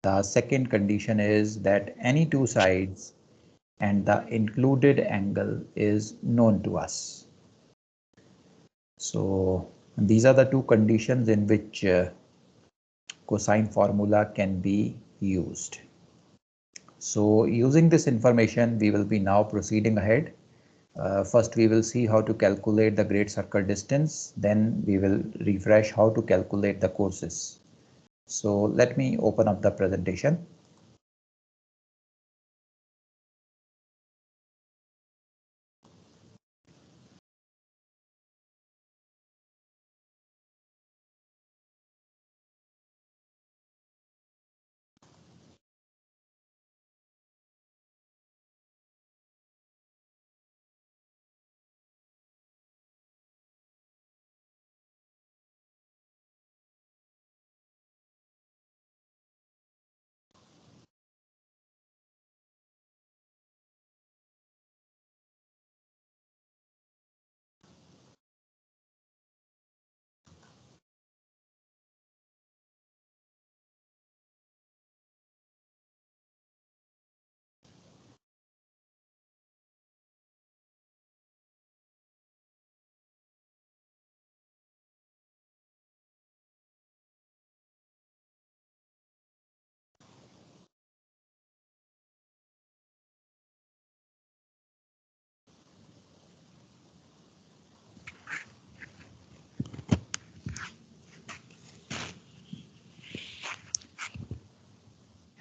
The second condition is that any two sides and the included angle is known to us. So these are the two conditions in which cosine formula can be used. So using this information, we will be now proceeding ahead. First, we will see how to calculate the great circle distance. Then we will refresh how to calculate the courses. So let me open up the presentation.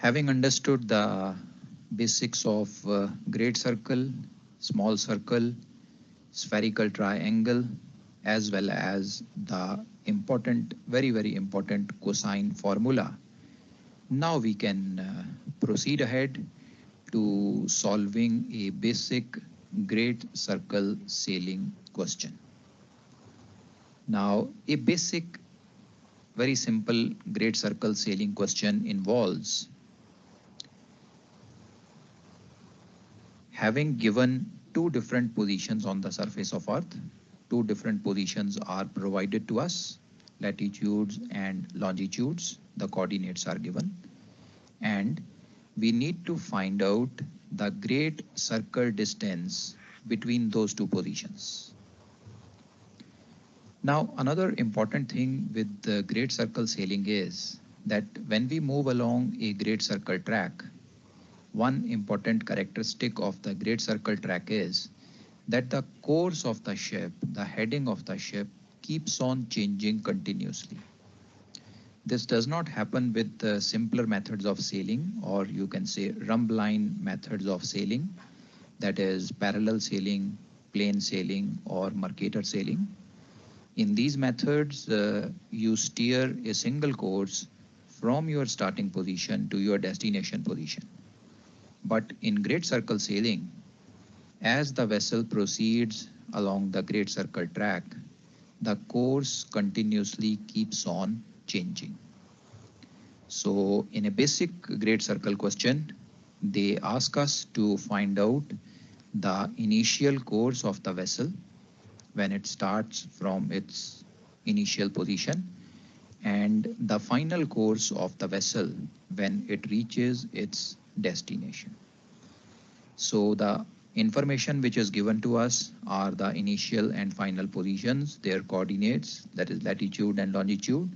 Having understood the basics of great circle, small circle, spherical triangle, as well as the important, very important cosine formula, now we can proceed ahead to solving a basic great circle sailing question. Now, a basic, very simple great circle sailing question involves having given two different positions on the surface of Earth. Two different positions are provided to us, latitudes and longitudes. The coordinates are given. And we need to find out the great circle distance between those two positions. Now, another important thing with the great circle sailing is that when we move along a great circle track, one important characteristic of the great circle track is that the course of the ship, the heading of the ship, keeps on changing continuously. This does not happen with the simpler methods of sailing, or you can say rhumb-line methods of sailing, that is parallel sailing, plain sailing, or Mercator sailing. In these methods, you steer a single course from your starting position to your destination position. But in great circle sailing, as the vessel proceeds along the great circle track, the course continuously keeps on changing. So in a basic great circle question, they ask us to find out the initial course of the vessel when it starts from its initial position and the final course of the vessel when it reaches its destination. So the information which is given to us are the initial and final positions, their coordinates, that is latitude and longitude,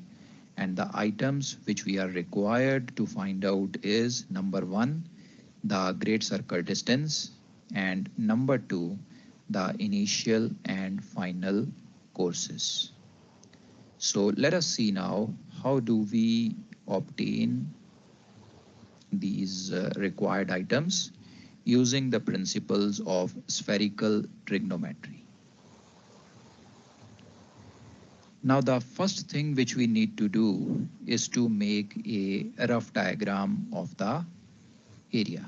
and the items which we are required to find out is number one, the great circle distance, and number two, the initial and final courses. So let us see now how do we obtain these required items using the principles of spherical trigonometry. Now the first thing which we need to do is to make a rough diagram of the area.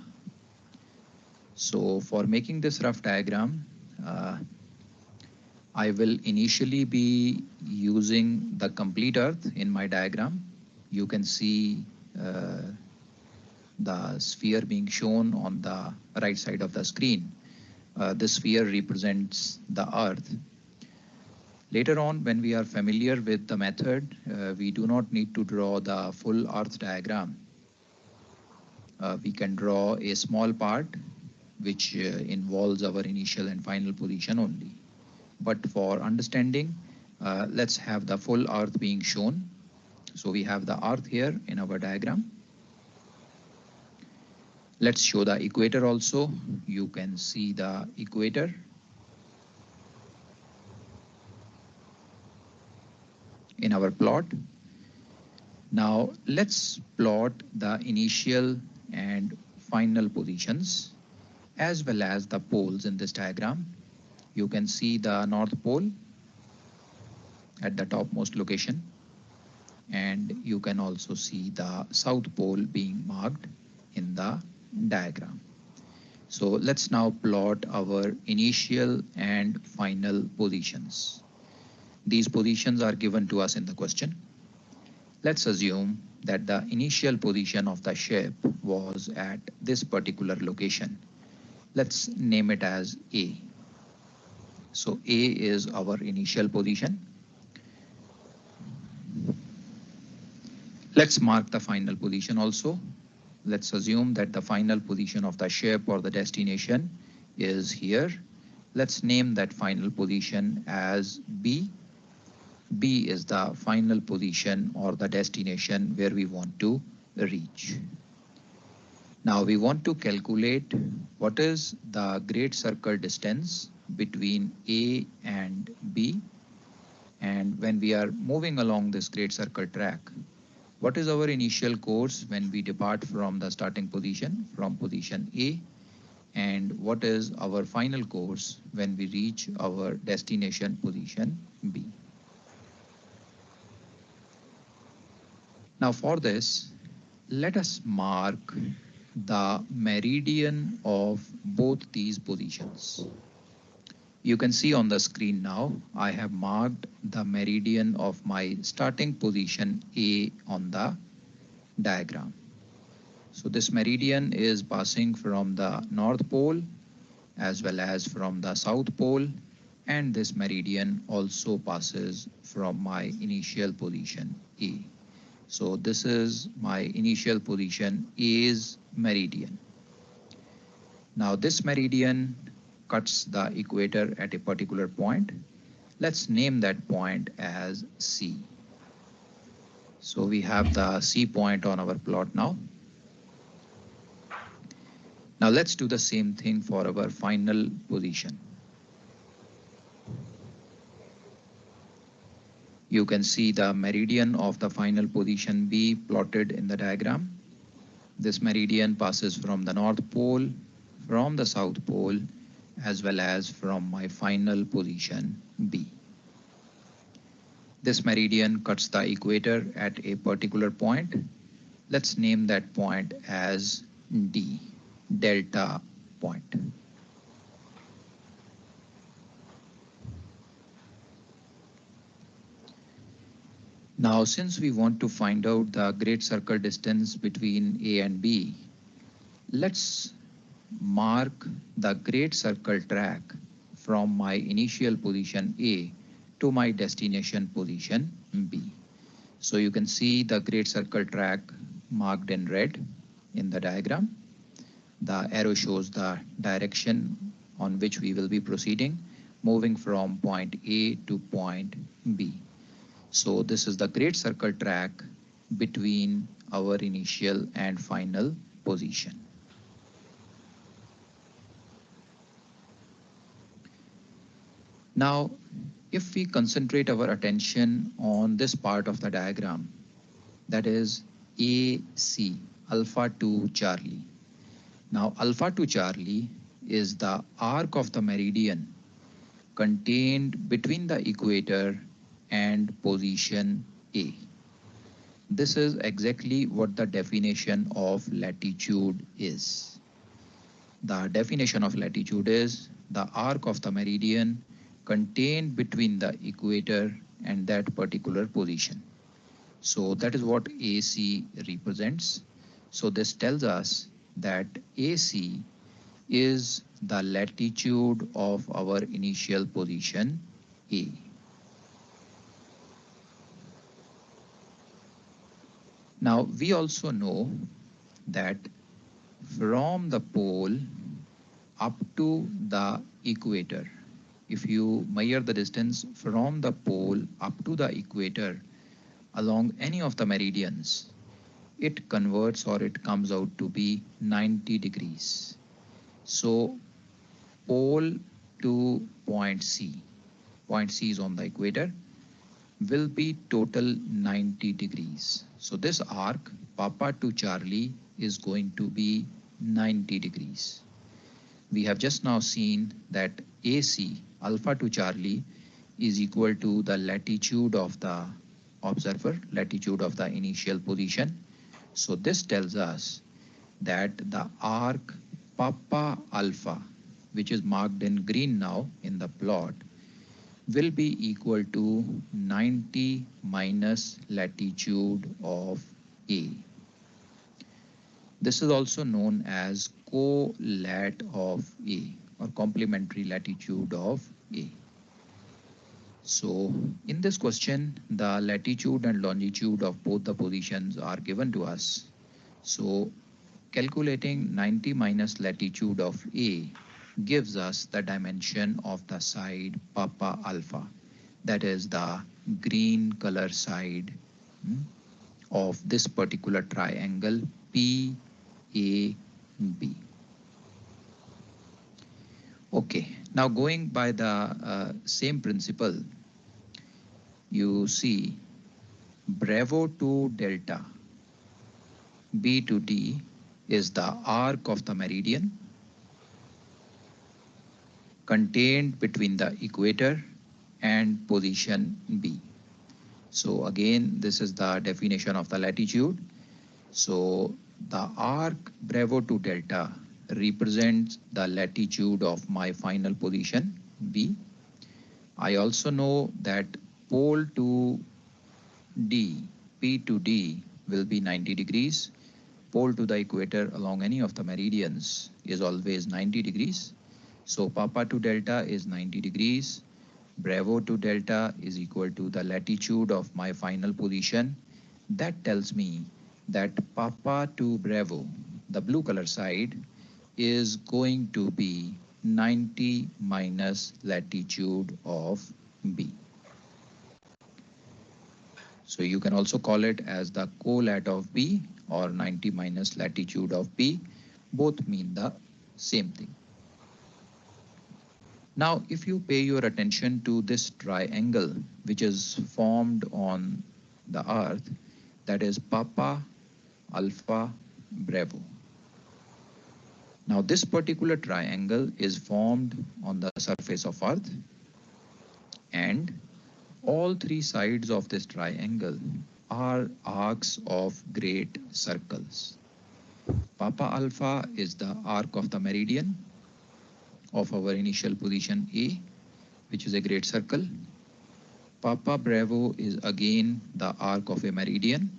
So for making this rough diagram, I will initially be using the complete Earth in my diagram. You can see the sphere being shown on the right side of the screen. This sphere represents the Earth. Later on, when we are familiar with the method, we do not need to draw the full Earth diagram. we can draw a small part which involves our initial and final position only. But for understanding, let's have the full Earth being shown. So we have the Earth here in our diagram. Let's show the equator also. You can see the equator. In our plot. Now let's plot the initial and final positions as well as the poles in this diagram. You can see the North Pole at the topmost location, and you can also see the South Pole being marked in the diagram. So let's now plot our initial and final positions. These positions are given to us in the question. Let's assume that the initial position of the ship was at this particular location. Let's name it as A. So A is our initial position. Let's mark the final position also. Let's assume that the final position of the ship or the destination is here. Let's name that final position as B. B is the final position or the destination where we want to reach. Now we want to calculate what is the great circle distance between A and B. And when we are moving along this great circle track, what is our initial course when we depart from the starting position, from position A? And what is our final course when we reach our destination position B? Now for this, let us mark the meridian of both these positions. You can see on the screen now, I have marked the meridian of my starting position A on the diagram. So this meridian is passing from the North Pole as well as from the South Pole, and this meridian also passes from my initial position A. So this is my initial position A's meridian. Now this meridian cuts the equator at a particular point. Let's name that point as C. So we have the C point on our plot now. Now let's do the same thing for our final position. You can see the meridian of the final position B plotted in the diagram. This meridian passes from the North Pole, from the South Pole, as well as from my final position B. This meridian cuts the equator at a particular point. Let's name that point as D, delta point. Now, since we want to find out the great circle distance between A and B, let's mark the great circle track from my initial position A to my destination position B. So you can see the great circle track marked in red in the diagram. The arrow shows the direction on which we will be proceeding, moving from point A to point B. So this is the great circle track between our initial and final position. Now, if we concentrate our attention on this part of the diagram, that is AC, alpha to Charlie. Now, alpha to Charlie is the arc of the meridian contained between the equator and position A. This is exactly what the definition of latitude is. The definition of latitude is the arc of the meridian contained between the equator and that particular position. So that is what AC represents. So this tells us that AC is the latitude of our initial position A. Now we also know that from the pole up to the equator. If you measure the distance from the pole up to the equator along any of the meridians, it converts or it comes out to be 90 degrees. So pole to point C is on the equator, will be total 90 degrees. So this arc, Papa to Charlie, is going to be 90 degrees. We have just now seen that AC, alpha to Charlie, is equal to the latitude of the observer, latitude of the initial position. So this tells us that the arc Papa alpha, which is marked in green now in the plot, will be equal to 90 minus latitude of A. This is also known as co-lat of A or complementary latitude of A. So in this question, the latitude and longitude of both the positions are given to us. So calculating 90 minus latitude of A gives us the dimension of the side Papa alpha, that is the green color side of this particular triangle PAB. Okay, now going by the same principle, you see Bravo to delta, B to D is the arc of the meridian contained between the equator and position B. So again, this is the definition of the latitude. So the arc Bravo to delta represents the latitude of my final position B. I also know that pole to D, P to D will be 90 degrees. Pole to the equator along any of the meridians is always 90 degrees. So Papa to delta is 90 degrees. Bravo to delta is equal to the latitude of my final position. That tells me that Papa to Bravo, the blue color side, is going to be 90 minus latitude of B. So you can also call it as the co-lat of B or 90 minus latitude of B. Both mean the same thing. Now, if you pay your attention to this triangle, which is formed on the earth, that is Papa, Alpha, Bravo. Now, this particular triangle is formed on the surface of earth, and all three sides of this triangle are arcs of great circles. Papa Alpha is the arc of the meridian of our initial position A, which is a great circle. Papa Bravo is again the arc of a meridian,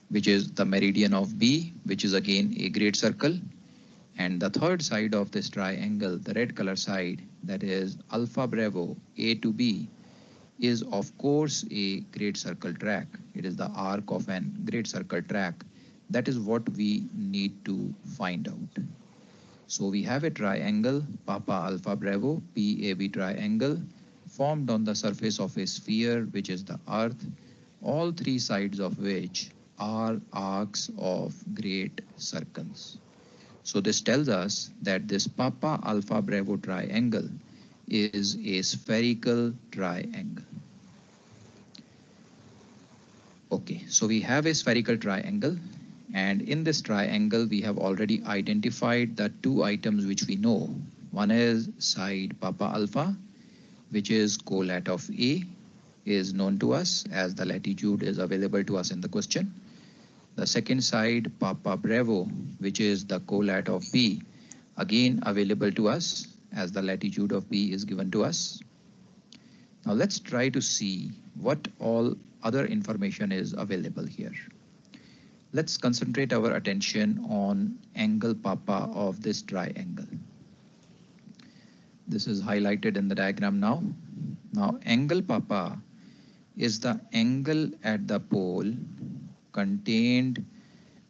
which is the meridian of B, which is again a great circle. And the third side of this triangle, the red color side, that is Alpha Bravo A to B, is of course a great circle track. It is the arc of an great circle track. That is what we need to find out. So we have a triangle, Papa Alpha Bravo, PAB triangle, formed on the surface of a sphere, which is the earth, all three sides of which are arcs of great circles. So this tells us that this Papa Alpha Bravo triangle is a spherical triangle. Okay, so we have a spherical triangle, and in this triangle we have already identified the two items which we know. One is side Papa Alpha, which is co-lat of A, is known to us as the latitude is available to us in the question. The second side, Papa Bravo, which is the co-lat of B, again available to us as the latitude of B is given to us. Now let's try to see what all other information is available here. Let's concentrate our attention on angle Papa of this triangle. This is highlighted in the diagram now. Now angle Papa is the angle at the pole contained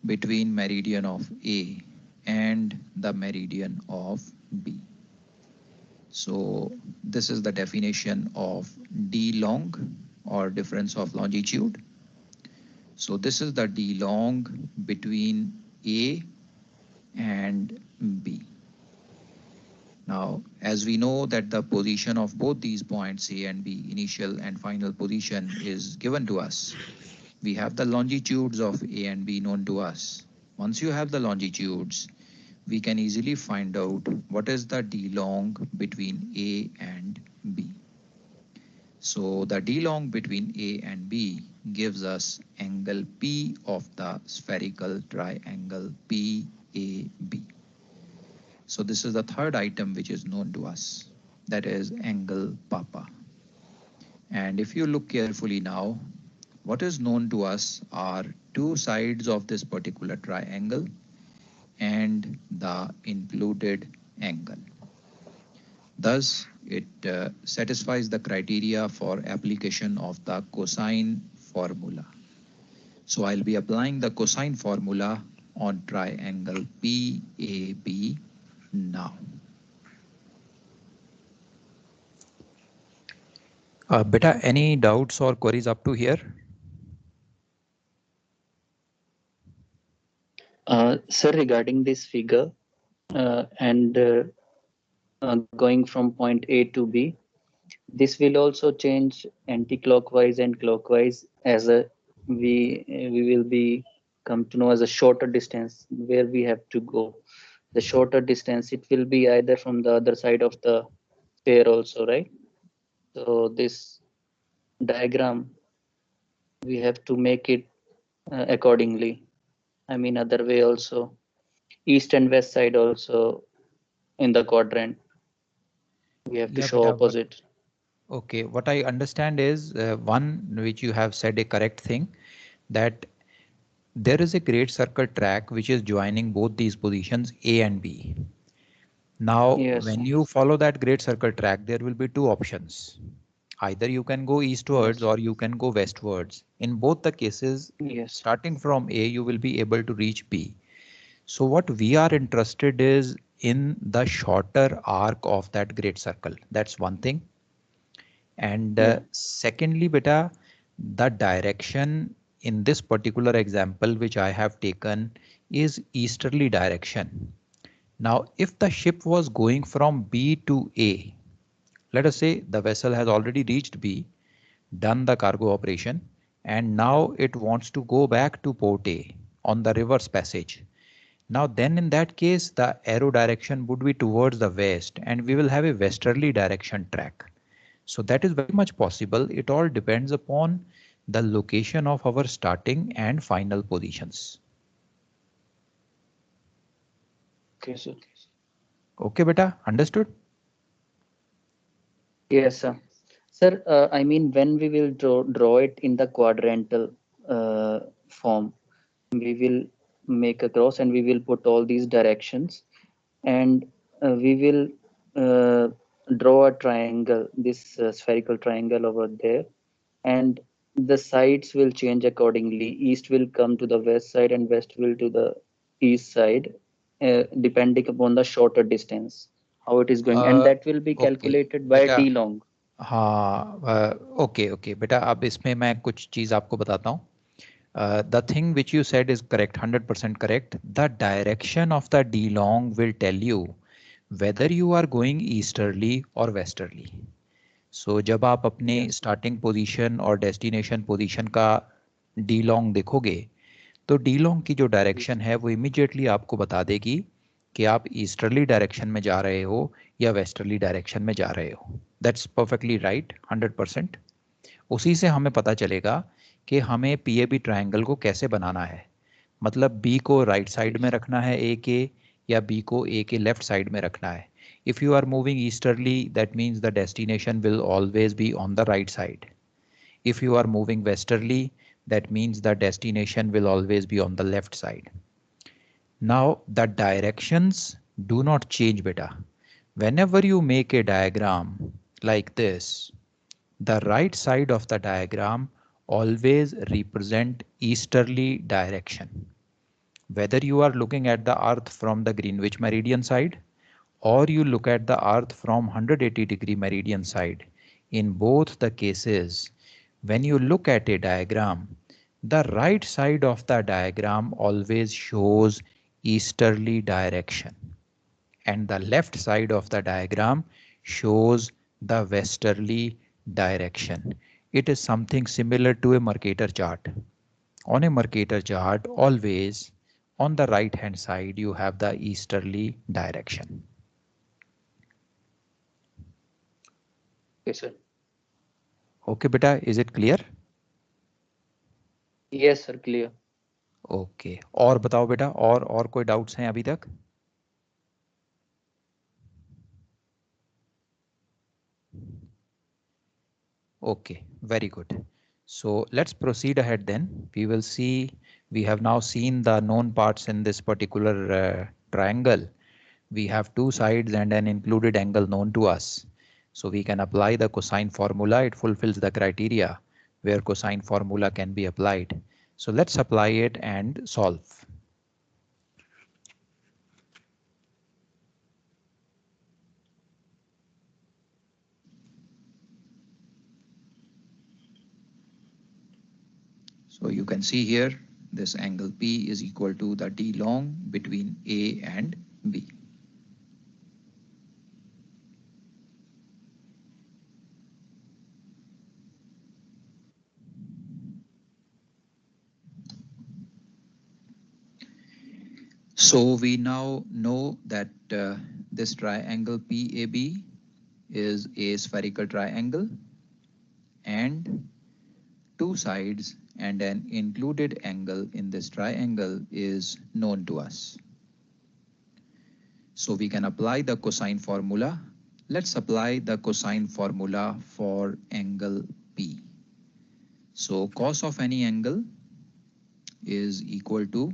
between meridian of A and the meridian of B. So this is the definition of D long or difference of longitude. So this is the D long between A and B. Now, as we know that the position of both these points A and B, initial and final position, is given to us. We have the longitudes of A and B known to us. Once you have the longitudes, we can easily find out what is the D long between A and B. So the D long between A and B gives us angle P of the spherical triangle PAB. So this is the third item which is known to us, that is angle Papa. And if you look carefully now, what is known to us are two sides of this particular triangle and the included angle. Thus, it satisfies the criteria for application of the cosine formula. So I'll be applying the cosine formula on triangle PAB now. Beta, any doubts or queries up to here? Sir, regarding this figure and going from point A to B, this will also change anti-clockwise and clockwise as we will be come to know as a shorter distance where we have to go. The shorter distance, it will be either from the other side of the sphere also, right? So this diagram, we have to make it accordingly. I mean, other way also, east and west side also in the quadrant. We have to show opposite. Okay, what I understand is one which you have said a correct thing, that there is a great circle track which is joining both these positions A and B. Now, Yes. when you follow that great circle track, there will be two options. Either you can go eastwards Yes. or you can go westwards. In both the cases, Yes. starting from A, you will be able to reach B. So what we are interested is in the shorter arc of that great circle. That's one thing. And secondly, beta, the direction in this particular example which I have taken is easterly direction. Now, if the ship was going from B to A, let us say the vessel has already reached B, done the cargo operation, and now it wants to go back to port A on the reverse passage. Now then in that case, the arrow direction would be towards the west and we will have a westerly direction track. So that is very much possible. It all depends upon the location of our starting and final positions. Okay, sir. Okay, beta, understood? Yes, sir. Sir, I mean, when we will draw it in the quadrantal form, we will make a cross and we will put all these directions, and we will draw a triangle, this spherical triangle over there, and the sides will change accordingly. East will come to the west side and west will to the east side, depending upon the shorter distance, how it is going, and that will be calculated by बेटा, D long. हाँ, okay, बेटा अब इसमें मैं कुछ चीज आपको बताता हूँ. The thing which you said is correct, 100% correct. The direction of the D long will tell you whether you are going easterly or westerly. So जब आप अपने starting position और destination position का D long देखोगे, तो D long की जो direction है वो immediately आपको बता देगी कि आप easterly direction में जा रहे हो या westerly direction में जा रहे हो. That's perfectly right, 100%. उसी से हमें पता चलेगा कि हमें PAB ट्रायंगल को कैसे बनाना है. मतलब B को राइट साइड में रखना है A के, या B को A के लेफ्ट साइड में रखना है. If you are moving easterly, that means the destination will always be on the right side. If you are moving westerly, that means the destination will always be on the left side. Now the directions do not change, beta. Whenever you make a diagram like this, the right side of the diagram always represent easterly direction. Whether you are looking at the earth from the Greenwich meridian side or you look at the earth from 180-degree meridian side, in both the cases, when you look at a diagram, the right side of the diagram always shows easterly direction and the left side of the diagram shows the westerly direction. It is something similar to a Mercator chart. On a Mercator chart, always on the right hand side you have the easterly direction. Yes, sir. Okay beta, is it clear? Yes, sir, clear. Okay. और बताओ बेटा, और कोई doubts हैं अभी तक? Okay, very good. So let's proceed ahead then. We will see, we have now seen the known parts in this particular triangle. We have two sides and an included angle known to us. So we can apply the cosine formula. It fulfills the criteria where cosine formula can be applied. So let's apply it and solve. So you can see here, this angle P is equal to the D long between A and B. So we now know that this triangle PAB is a spherical triangle and two sides and an included angle in this triangle is known to us. So we can apply the cosine formula. Let's apply the cosine formula for angle P. So cos of any angle is equal to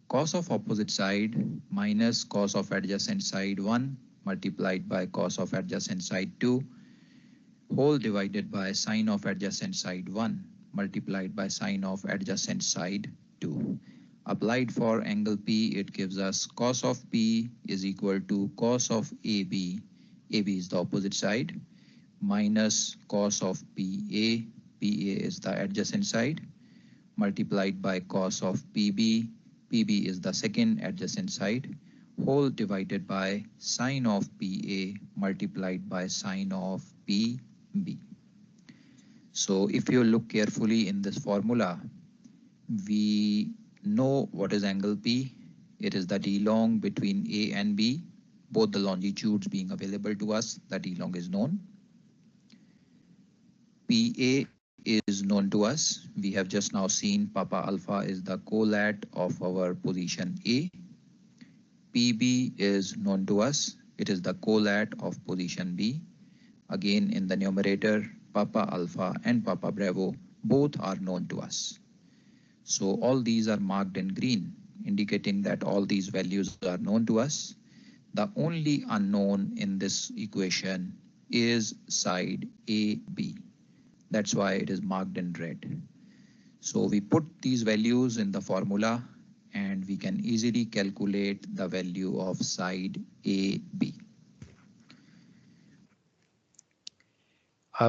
cos of opposite side minus cos of adjacent side 1 multiplied by cos of adjacent side 2 whole divided by sine of adjacent side 1 multiplied by sine of adjacent side 2. Applied for angle P, it gives us cos of P is equal to cos of AB, AB is the opposite side, minus cos of PA, PA is the adjacent side, multiplied by cos of PB, PB is the second adjacent side, whole divided by sine of PA multiplied by sine of PB. So if you look carefully in this formula, we know what is angle P. It is the D long between A and B, both the longitudes being available to us, the D long is known. PA is known to us. We have just now seen Papa Alpha is the colat of our position A. PB is known to us. It is the colat of position B. Again, in the numerator, Papa Alpha and Papa Bravo both are known to us. So all these are marked in green, indicating that all these values are known to us. The only unknown in this equation is side AB. That's why it is marked in red. So we put these values in the formula and we can easily calculate the value of side AB.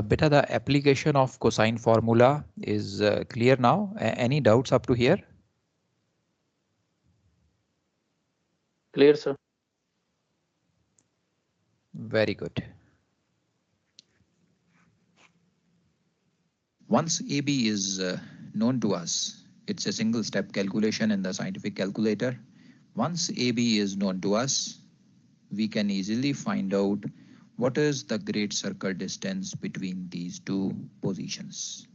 Beta, the application of cosine formula is clear now. Any doubts up to here? Clear, sir. Very good. Once AB is known to us, it's a single step calculation in the scientific calculator. Once AB is known to us, we can easily find out what is the great circle distance between these two positions.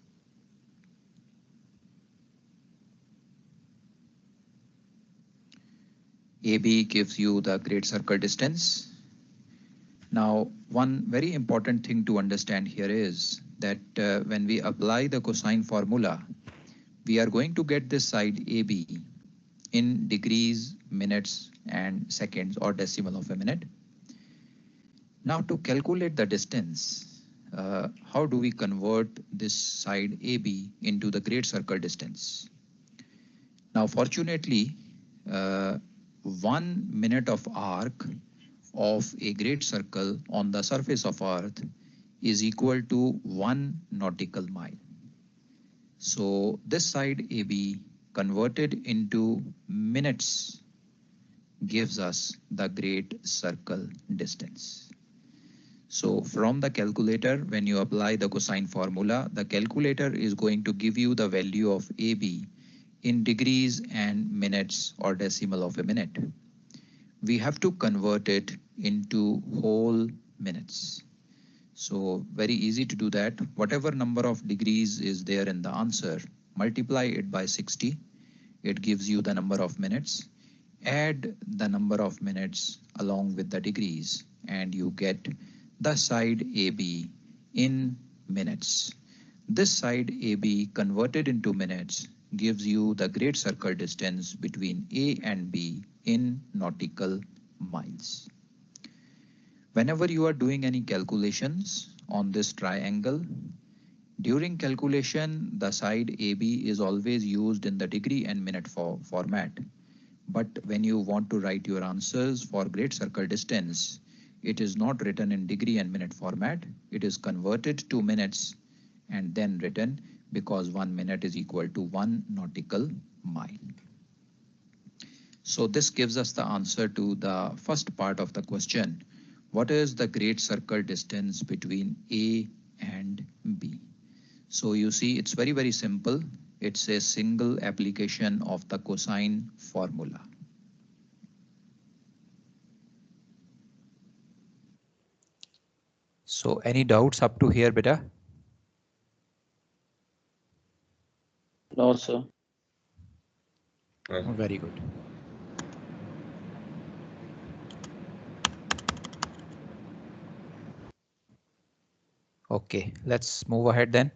AB gives you the great circle distance. Now, one very important thing to understand here is that when we apply the cosine formula, we are going to get this side AB in degrees, minutes, and seconds or decimal of a minute. Now to calculate the distance, how do we convert this side AB into the great circle distance? Now, fortunately, 1 minute of arc of a great circle on the surface of Earth is equal to 1 nautical mile. So this side AB converted into minutes gives us the great circle distance. So from the calculator, when you apply the cosine formula, the calculator is going to give you the value of AB in degrees and minutes or decimal of a minute. We have to convert it into whole minutes. So very easy to do that. Whatever number of degrees is there in the answer, multiply it by 60. It gives you the number of minutes. Add the number of minutes along with the degrees, and you get the side AB in minutes. This side AB converted into minutes gives you the great circle distance between A and B in nautical miles. Whenever you are doing any calculations on this triangle, during calculation, the side AB is always used in the degree and minute format. But when you want to write your answers for great circle distance, it is not written in degree and minute format. It is converted to minutes and then written, because 1 minute is equal to 1 nautical mile. So this gives us the answer to the first part of the question. What is the great circle distance between A and B? So you see, it's very, very simple. It's a single application of the cosine formula. So any doubts up to here, beta? No, sir. Very good. Okay, let's move ahead then.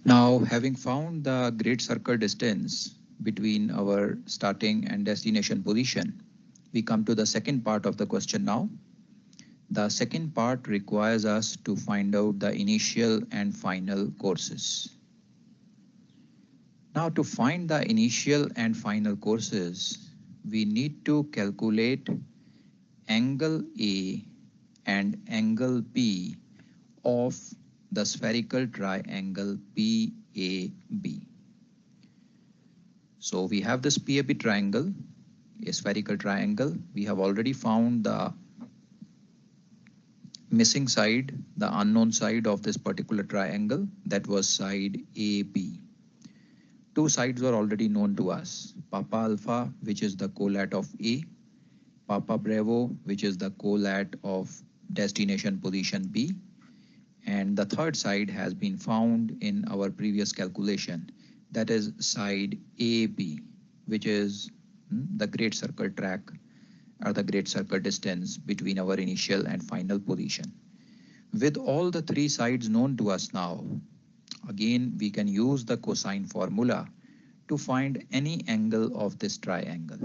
Now, having found the great circle distance between our starting and destination position, we come to the second part of the question now. The second part requires us to find out the initial and final courses. Now, to find the initial and final courses, we need to calculate angle A and angle B of the spherical triangle PAB. So we have this PAB triangle, a spherical triangle. We have already found the missing side, the unknown side of this particular triangle, that was side AB. Two sides were already known to us, Papa Alpha, which is the colat of A, Papa Bravo, which is the colat of destination position B, and the third side has been found in our previous calculation, that is side AB, which is the great circle track or the great circle distance between our initial and final position. With all the three sides known to us now, again we can use the cosine formula to find any angle of this triangle.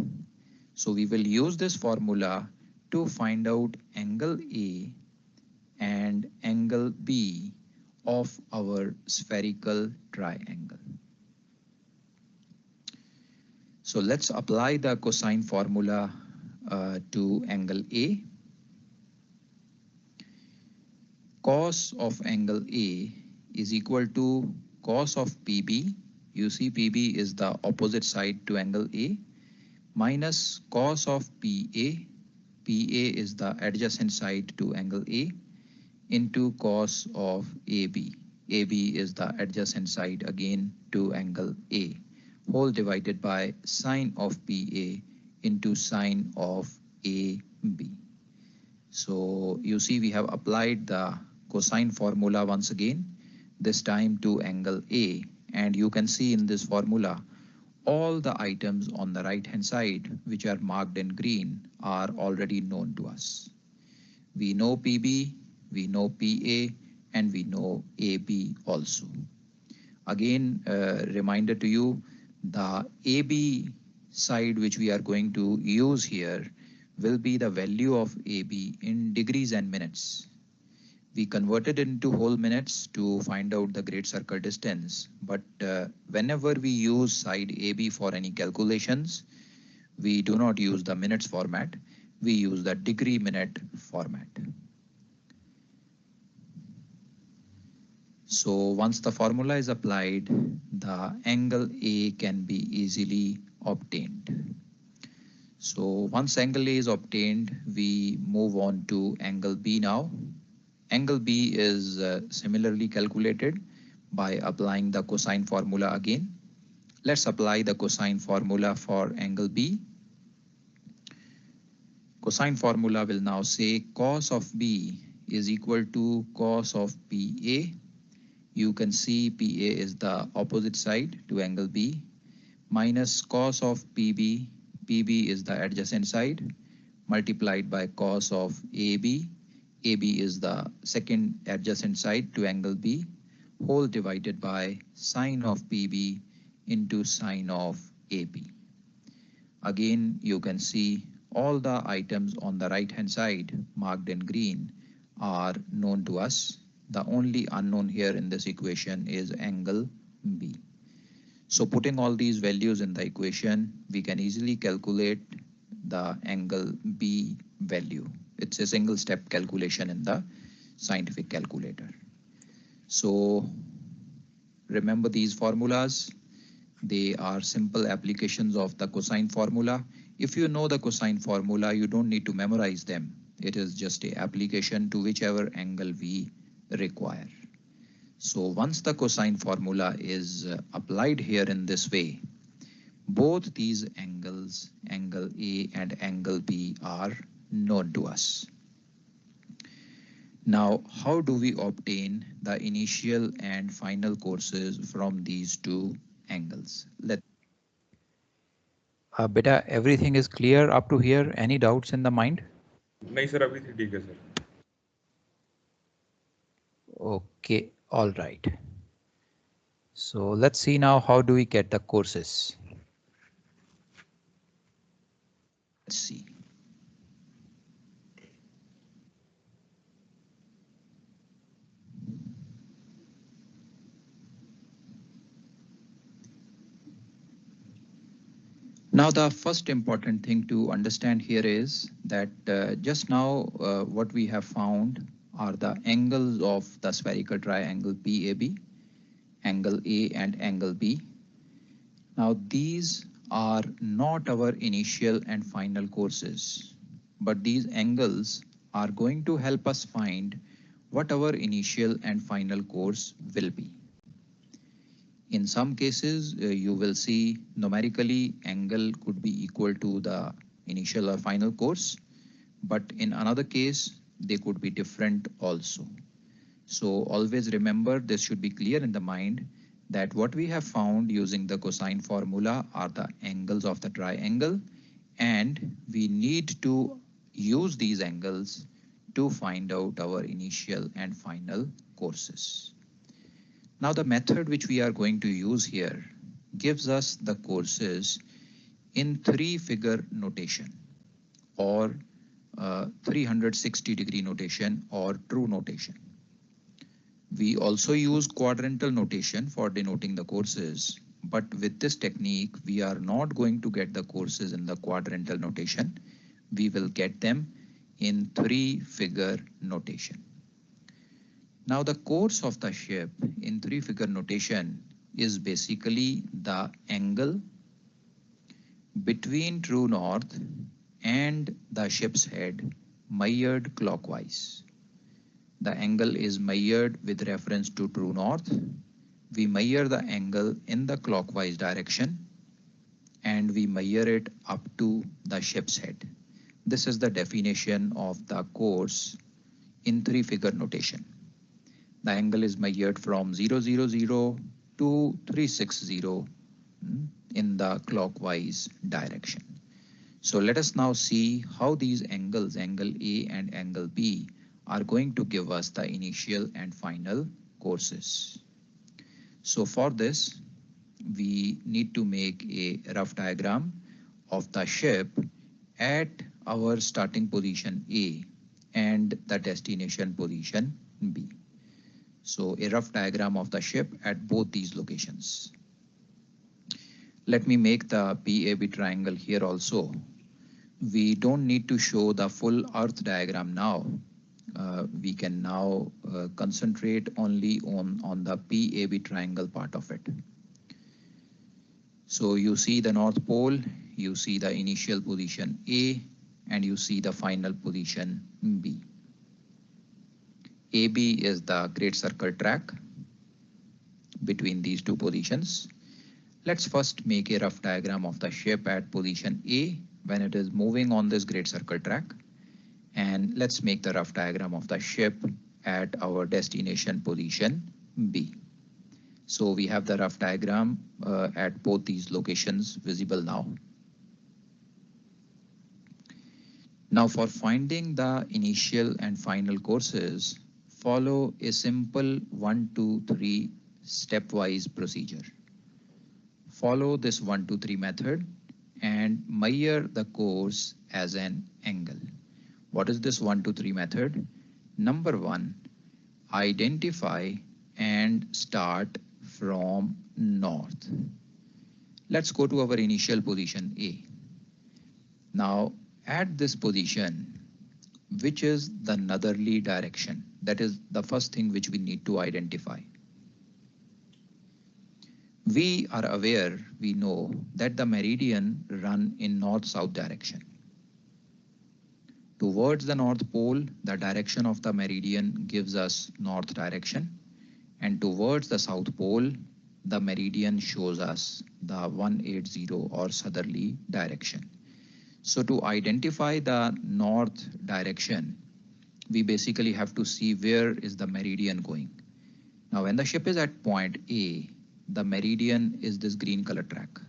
So we will use this formula to find out angle A and angle B of our spherical triangle. So let's apply the cosine formula to angle A. Cos of angle A is equal to cos of PB. You see, PB is the opposite side to angle A, minus cos of PA. PA is the adjacent side to angle A, into cos of AB. AB is the adjacent side again to angle A, whole divided by sine of PA into sine of AB. So you see, we have applied the cosine formula once again, this time to angle A, and you can see in this formula all the items on the right hand side which are marked in green are already known to us. We know PB, we know PA, and we know AB also. Again, reminder to you, the AB side which we are going to use here will be the value of AB in degrees and minutes. We converted into whole minutes to find out the great circle distance, but whenever we use side AB for any calculations, we do not use the minutes format, we use the degree minute format. So once the formula is applied, the angle A can be easily obtained. So once angle A is obtained, we move on to angle B now. Angle B is similarly calculated by applying the cosine formula again. Let's apply the cosine formula for angle B. Cosine formula will now say cos of B is equal to cos of PA. You can see PA is the opposite side to angle B, minus cos of PB. PB is the adjacent side, multiplied by cos of AB. AB is the second adjacent side to angle B, whole divided by sine of PB into sine of AB. Again, you can see all the items on the right hand side marked in green are known to us. The only unknown here in this equation is angle B. So putting all these values in the equation, we can easily calculate the angle B value. It's a single step calculation in the scientific calculator. So remember these formulas. They are simple applications of the cosine formula. If you know the cosine formula, you don't need to memorize them. It is just an application to whichever angle we require. So once the cosine formula is applied here in this way, both these angles, angle A and angle B, are known to us. Now, how do we obtain the initial and final courses from these two angles? Beta, everything is clear up to here. Any doubts in the mind? नहीं sir, अभी ठीक है sir. Okay, all right. So let's see now how do we get the courses. Let's see. Now, the first important thing to understand here is that just now what we have found are the angles of the spherical triangle PAB, angle A and angle B. Now, these are not our initial and final courses, but these angles are going to help us find what our initial and final course will be. In some cases, you will see numerically angle could be equal to the initial or final course, but in another case, they could be different also. So always remember, this should be clear in the mind that what we have found using the cosine formula are the angles of the triangle, and we need to use these angles to find out our initial and final courses. Now, the method which we are going to use here gives us the courses in 3-figure notation or 360-degree notation or true notation. We also use quadrantal notation for denoting the courses, but with this technique, we are not going to get the courses in the quadrantal notation. We will get them in 3-figure notation. Now, the course of the ship in 3-figure notation is basically the angle between true north and the ship's head measured clockwise. The angle is measured with reference to true north. We measure the angle in the clockwise direction and we measure it up to the ship's head. This is the definition of the course in 3-figure notation. The angle is measured from 000 to 360 in the clockwise direction. So let us now see how these angles, angle A and angle B, are going to give us the initial and final courses. So for this, we need to make a rough diagram of the ship at our starting position A and the destination position B. So a rough diagram of the ship at both these locations. Let me make the PAB triangle here also. We don't need to show the full Earth diagram now. We can now concentrate only on the PAB triangle part of it. So you see the North Pole, you see the initial position A, and you see the final position B. AB is the Great Circle track between these two positions. Let's first make a rough diagram of the ship at position A when it is moving on this Great Circle track. And let's make the rough diagram of the ship at our destination position B. So we have the rough diagram at both these locations visible now. Now for finding the initial and final courses, follow a simple 1, 2, 3 stepwise procedure. Follow this 1, 2, 3 method and measure the course as an angle. What is this 1, 2, 3 method? Number 1, identify and start from north. Let's go to our initial position A. Now at this position, which is the northerly direction? That is the first thing which we need to identify. We are aware, we know that the meridian run in north-south direction. Towards the North Pole, the direction of the meridian gives us north direction, and towards the South Pole, the meridian shows us the 180 or southerly direction. So to identify the north direction, we basically have to see where is the meridian going. Now when the ship is at point A, the meridian is this green color track,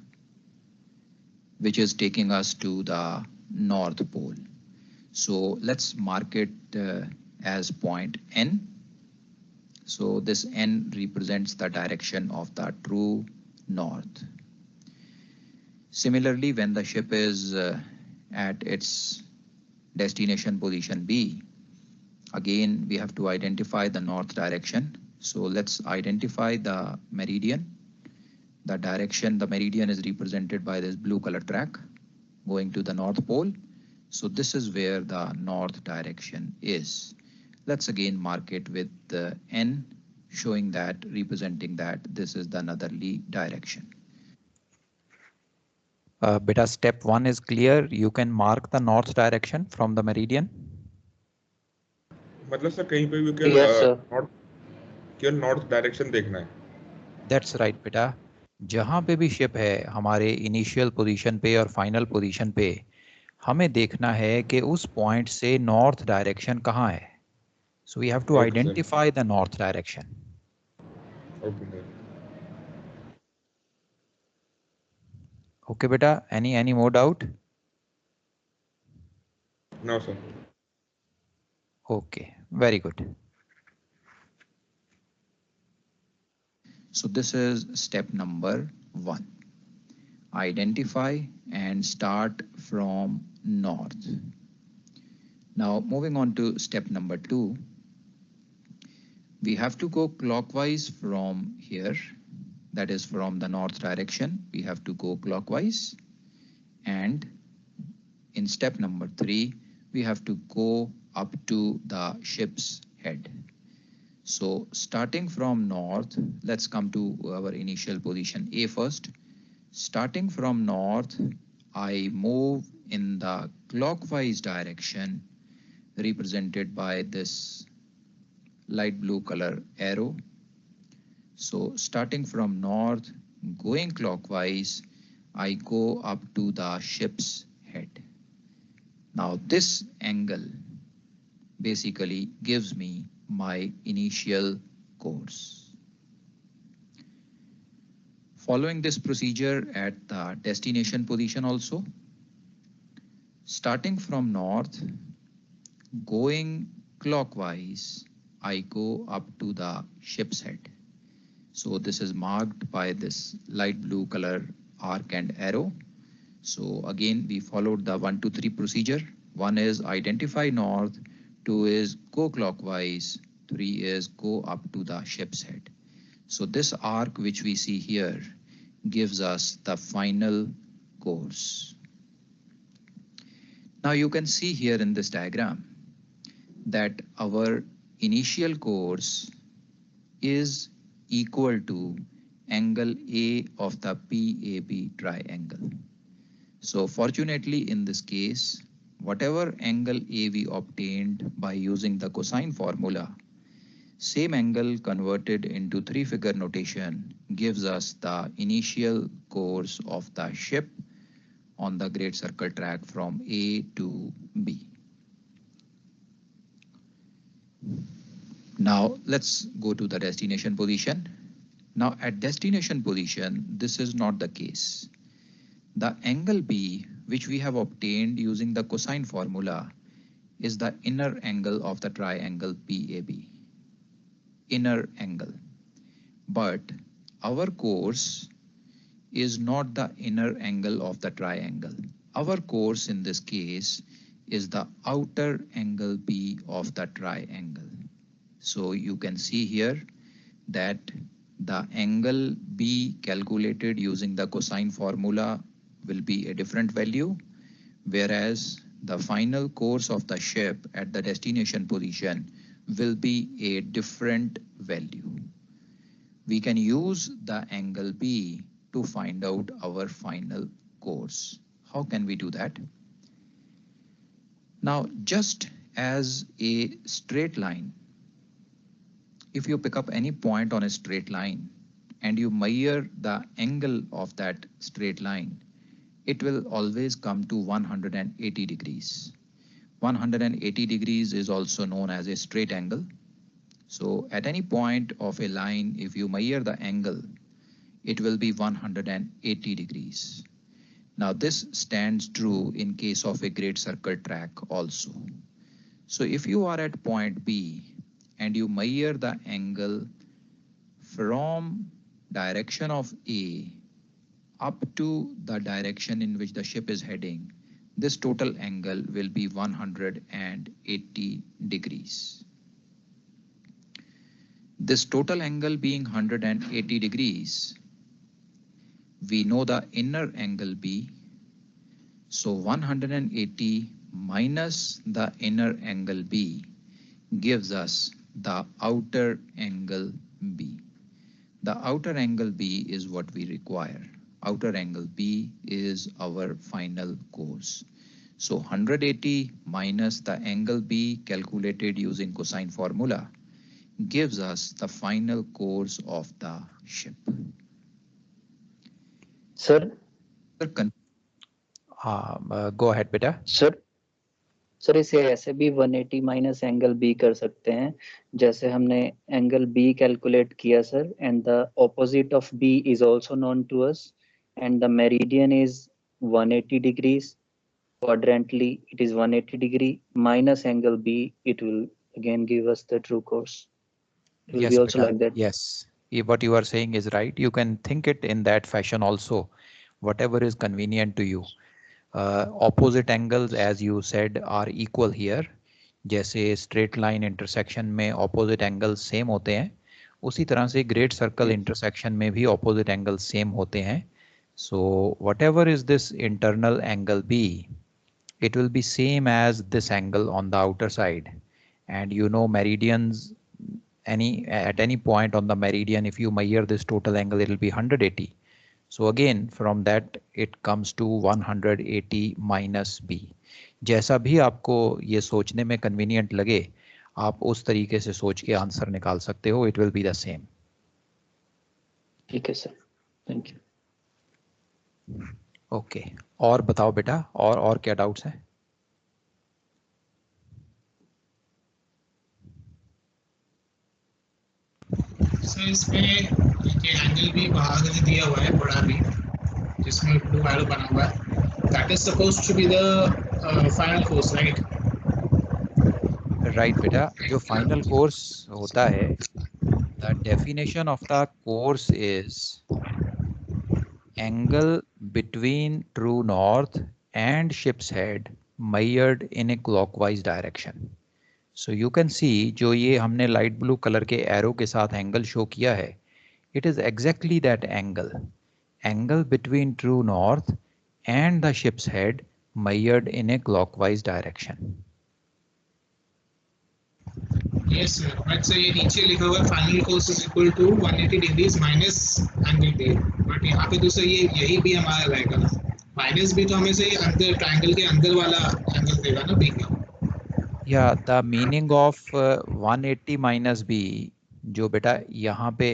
which is taking us to the North Pole. So let's mark it as point N. So this N represents the direction of the true north. Similarly, when the ship is at its destination position B, again we have to identify the north direction. So let's identify the meridian. The direction, the meridian is represented by this blue color track going to the North Pole. So this is where the north direction is. Let's again mark it with the N, showing that, representing that this is the northerly direction. Beta, step 1 is clear. You can mark the north direction from the meridian. मतलब sir कहीं पे भी केवल north direction देखना है. That's right, बेटा. जहां पे भी शिप है हमारे इनिशियल पोजीशन पे और फाइनल पोजीशन पे, हमें देखना है कि उस पॉइंट से नॉर्थ डायरेक्शन कहाँ है. So we have to identify the north direction. Okay, sir. Okay, beta. Any more doubt? No, sir. Okay, very good. So this is step number 1. Identify and start from north. Now moving on to step number 2. We have to go clockwise from here. That is from the north direction. We have to go clockwise. And in step number 3, we have to go up to the ship's head. So starting from north, let's come to our initial position A first. Starting from north, I move in the clockwise direction represented by this light blue color arrow. So starting from north, going clockwise, I go up to the ship's head. Now this angle basically gives me my initial course. Following this procedure at the destination position also, starting from north, going clockwise, I go up to the ship's head. So this is marked by this light blue color arc and arrow. So again, we followed the 1, 2, 3 procedure. 1 is identify north, 2 is go clockwise, 3 is go up to the ship's head. So this arc which we see here gives us the final course. Now you can see here in this diagram that our initial course is equal to angle A of the PAB triangle. So fortunately in this case, whatever angle A we obtained by using the cosine formula, same angle converted into three-figure notation gives us the initial course of the ship on the great circle track from A to B. Now let's go to the destination position. Now at destination position, this is not the case. The angle B, which we have obtained using the cosine formula, is the inner angle of the triangle PAB. Inner angle. But our course is not the inner angle of the triangle. Our course in this case is the outer angle B of the triangle. So you can see here that the angle B calculated using the cosine formula will be a different value, whereas the final course of the ship at the destination position will be a different value. We can use the angle B to find out our final course. How can we do that? Now, just as a straight line, if you pick up any point on a straight line and you measure the angle of that straight line, it will always come to 180 degrees. 180 degrees is also known as a straight angle. So at any point of a line, if you measure the angle, it will be 180 degrees. Now this stands true in case of a great circle track also. So if you are at point B and you measure the angle from direction of A up to the direction in which the ship is heading, this total angle will be 180 degrees. This total angle being 180 degrees, we know the inner angle B. So 180 minus the inner angle B gives us the outer angle B. The outer angle B is what we require. Outer angle B is our final course. So 180 minus the angle B calculated using cosine formula gives us the final course of the ship. Sir, Go ahead, beta. Sir इसे ऐसे भी 180 minus angle B कर सकते हैं जैसे हमने angle B calculate किया sir and the opposite of B is also known to us and the meridian is 180 degrees. Quadrantally it is 180 degree minus angle b. It will again give us the true course. It will be also like that. Yes, what you are saying is right. You can think it in that fashion also, whatever is convenient to you. Opposite angles, as you said, are equal here. जैसे straight line intersection में opposite angles same होते हैं, उसी तरह से great circle intersection में भी opposite angles same होते हैं. So whatever is this internal angle B, it will be same as this angle on the outer side. And you know meridians, at any point on the meridian, if you measure this total angle, it will be 180. So again, from that it comes to 180 minus B. जैसा भी आपको ये सोचने में convenient लगे, आप उस तरीके से सोच के आंसर निकाल सकते हो. It will be the same. ठीक है सर, थैंक यू. ओके, और बताओ बेटा, और क्या डाउट्स हैं? सर इसमें एंगल भी बाहर से दिया हुआ है बड़ा भी, जिसमें ब्लू एरो बना हुआ है. That is supposed to be the final course, right? Right बेटा, जो फाइनल कोर्स होता है, the definition of the course is angle between true north and ship's head measured in a clockwise direction. So you can see जो ये हमने light blue color के arrow के साथ angle show किया है, it is exactly that angle between true north and the ship's head measured in a clockwise direction. Yes sir, but sir ये नीचे लिखा हुआ है final cos is equal to 180 degrees minus angle B, but यहाँ पे तो sir ये यही भी हमारा रहेगा ना, माइनस भी तो हमें से अंदर ट्रायंगल के अंदर वाला एंगल देगा ना B का. Yeah, the meaning of 180 minus B, जो बेटा यहाँ पे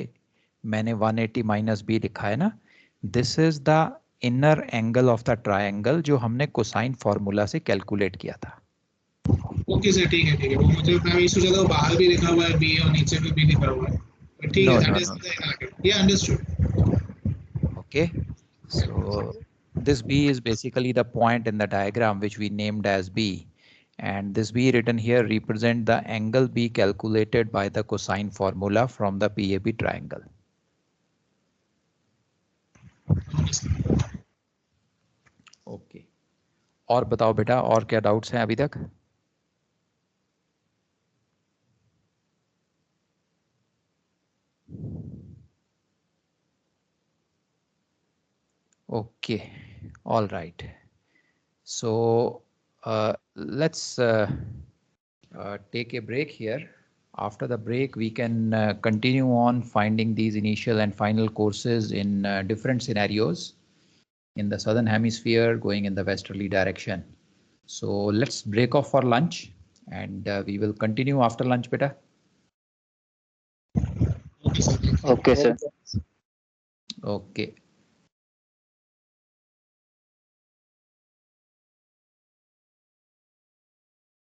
मैंने 180 minus B लिखा है ना, this is the inner angle of the triangle जो हमने cosine formula से calculate किया था. ओके सर ठीक है वो मुझे मैं सोचा था बाहर भी लिखा हुआ है बी और नीचे पे भी लिखा हुआ है, ठीक है दैट इज या understood. Okay, so this B is basically the point in the diagram which we named as B, and this B written here represent the angle B calculated by the cosine formula from the PAB triangle. Okay, और बताओ बेटा और क्या doubts हैं अभी तक? Okay, all right. So let's take a break here. After the break, we can continue on finding these initial and final courses in different scenarios in the southern hemisphere going in the westerly direction. So let's break off for lunch and we will continue after lunch, beta. Okay, sir. Okay.